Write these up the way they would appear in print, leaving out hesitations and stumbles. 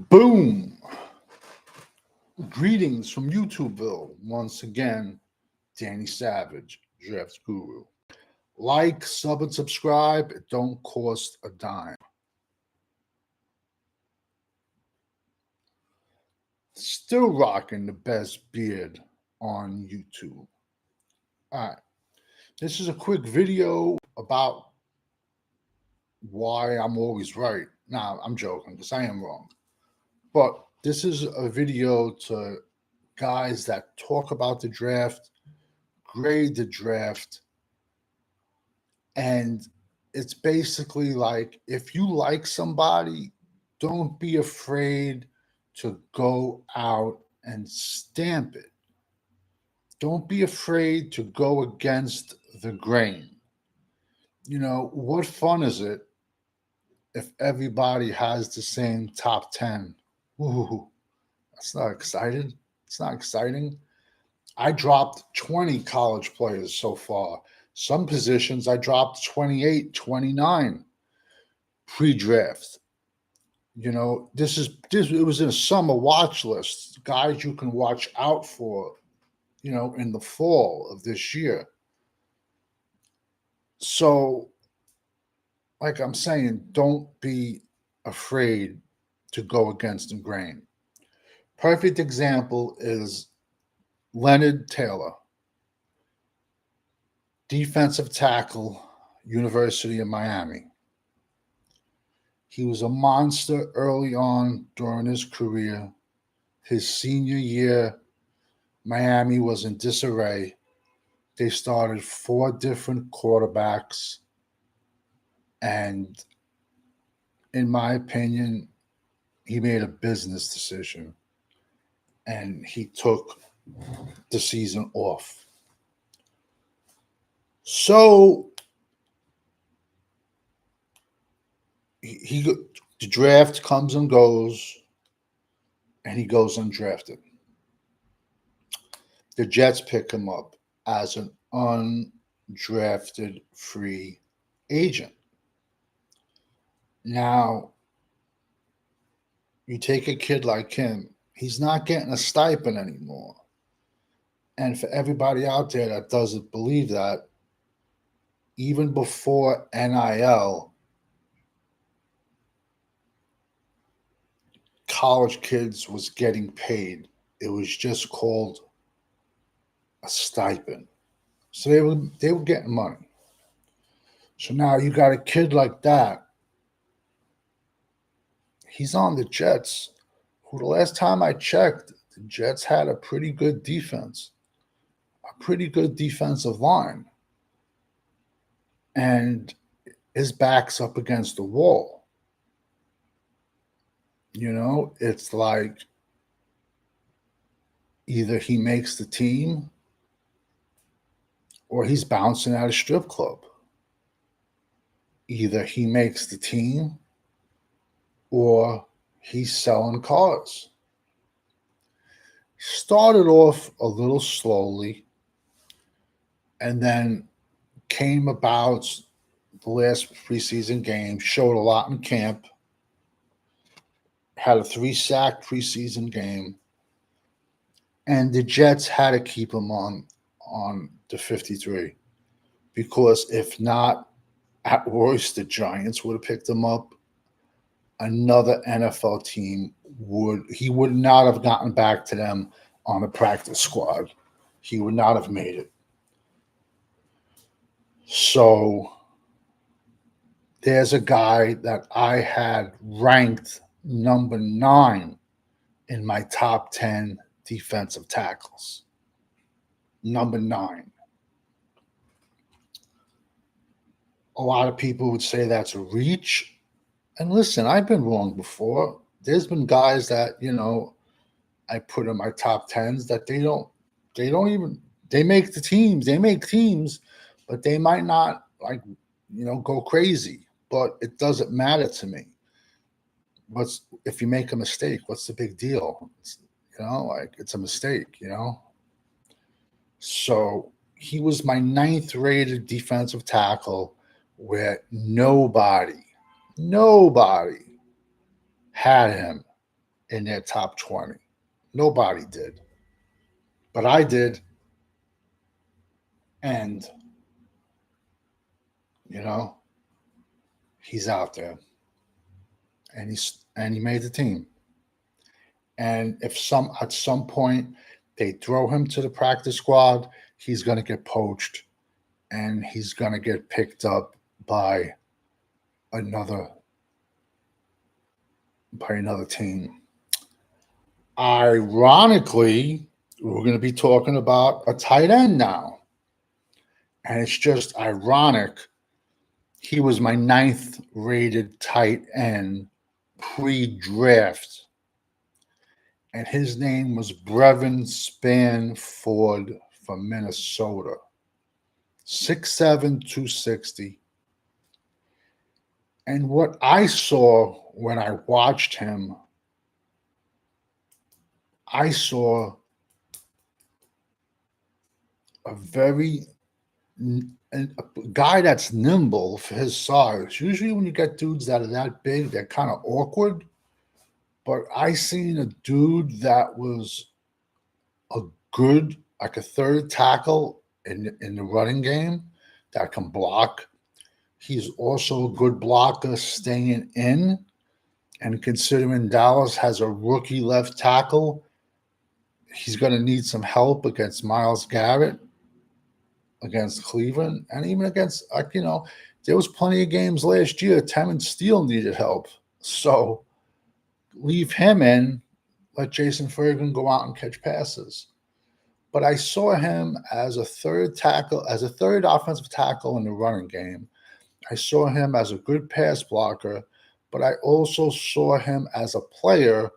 Boom! Greetings from YouTubeville. Once again, Danny Savage, Draft Guru. Like, sub, and subscribe. It don't cost a dime. Still rocking the best beard on YouTube. All right. This is a quick video about why I'm always right. Nah, I'm joking because I am wrong. But this is a video to guys that talk about the draft, grade the draft, and it's basically like if you like somebody, don't be afraid to go out and stamp it. Don't be afraid to go against the grain. You know, what fun is it if everybody has the same top 10? Ooh, that's not exciting. It's not exciting. I dropped 20 college players so far. Some positions I dropped 28, 29 pre-draft. You know, this it was in a summer watch list, guys you can watch out for, you know, in the fall of this year. So, like I'm saying, don't be afraid to go against the grain. Perfect example is Leonard Taylor, defensive tackle, University of Miami. He was a monster early on during his career. His senior year, Miami was in disarray. They started 4 different quarterbacks. And in my opinion, he made a business decision. And he took the season off. So the draft comes and goes, and he goes undrafted. The Jets pick him up as an undrafted free agent. Now, you take a kid like him, he's not getting a stipend anymore. And for everybody out there that doesn't believe that, even before NIL, college kids was getting paid. It was just called a stipend. So they were getting money. So now you got a kid like that. He's on the Jets, who the last time I checked, the Jets had a pretty good defense, a pretty good defensive line. And his back's up against the wall. You know, it's like either he makes the team or he's bouncing at a strip club. Either he makes the team or he's selling cars. Started off a little slowly and then came about the last preseason game, showed a lot in camp, had a 3-sack preseason game, and the Jets had to keep him on the 53 because if not, at worst, the Giants would have picked him up. Another NFL team would not have gotten back to them on the practice squad. He would not have made it. So there's a guy that I had ranked number 9 in my top 10 defensive tackles. Number 9. A lot of people would say that's a reach. And listen, I've been wrong before. There's been guys that, you know, I put in my top 10s that they make the teams. They make teams, but they might not, like, you know, go crazy. But it doesn't matter to me. If you make a mistake, what's the big deal? You know, like, it's a mistake, you know? So he was my 9th rated defensive tackle where nobody had him. in their top 20. Nobody did. But I did. And, you know, he's out there. And he made the team. And if at some point they throw him to the practice squad, he's going to get poached and he's going to get picked up by another team. Ironically, we're going to be talking about a tight end now. And it's just ironic. He was my 9th rated tight end pre-draft. And his name was Brevin Spanford from Minnesota. 6'7", 260. And what I saw when I watched him, I saw a guy that's nimble for his size. Usually when you get dudes that are that big, they're kind of awkward. But I seen a dude that was a good, like a third tackle in the running game that can block. He's also a good blocker staying in. And considering Dallas has a rookie left tackle, he's going to need some help against Myles Garrett, against Cleveland, and even against, there was plenty of games last year. Terrence Steele needed help. So leave him in, let Jason Ferguson go out and catch passes. But I saw him as a third offensive tackle in the running game. I saw him as a good pass blocker, but I also saw him as a player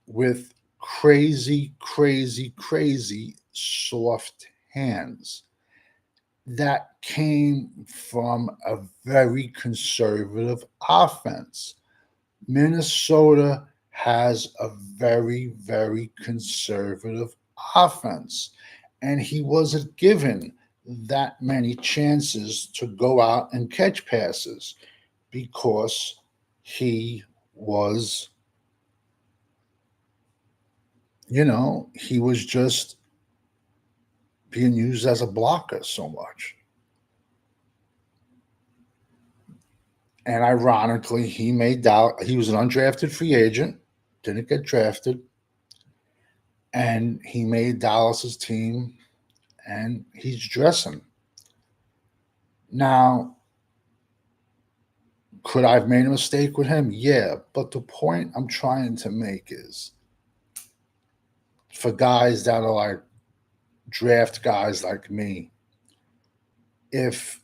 with crazy, crazy, crazy soft hands that came from a very conservative offense. Minnesota has a very, very conservative offense, and he wasn't given that many chances to go out and catch passes because he was, he was just being used as a blocker so much. And ironically, he was an undrafted free agent, didn't get drafted, and he made Dallas's team, and he's dressing. Now, could I have made a mistake with him? Yeah, but the point I'm trying to make is for guys that are like draft guys like me, if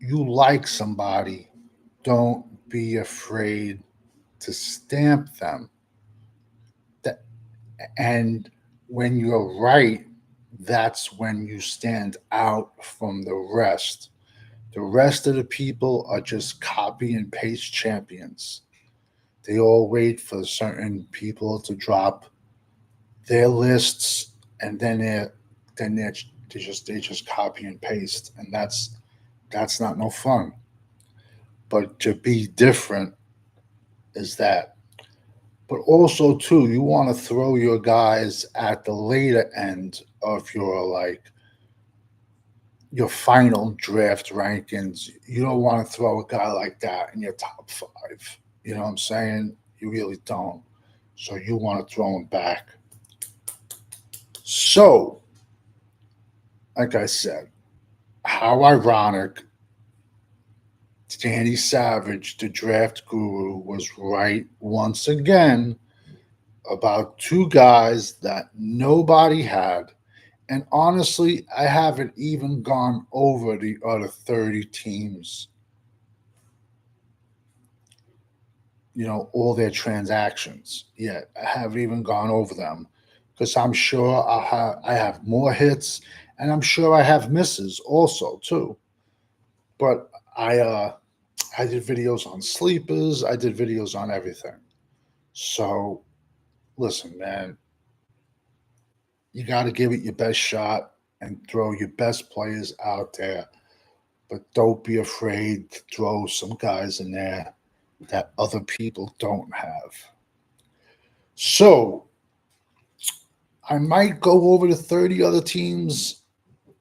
you like somebody, don't be afraid to stamp them. And when you're right, that's when you stand out from the rest. The rest of the people are just copy and paste champions. They all wait for certain people to drop their lists, and then they just copy and paste, and that's not no fun. But to be different is that. But also too, you want to throw your guys at the later end of your final draft rankings. You don't want to throw a guy like that in your top 5. You know what I'm saying? You really don't. So you want to throw him back. So, like I said, how ironic Danny Savage, the draft guru, was right once again about 2 guys that nobody had. And honestly, I haven't even gone over the other 30 teams, all their transactions yet. I haven't even gone over them because I'm sure I have more hits, and I'm sure I have misses also too. But I did videos on sleepers. I did videos on everything. So listen, man, you got to give it your best shot and throw your best players out there. But don't be afraid to throw some guys in there that other people don't have. So I might go over to 30 other teams'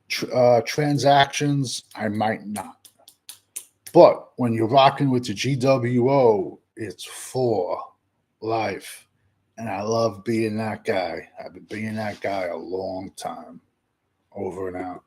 transactions. I might not. But when you're rocking with the GWO, it's for life. And I love being that guy. I've been being that guy a long time. Over and out.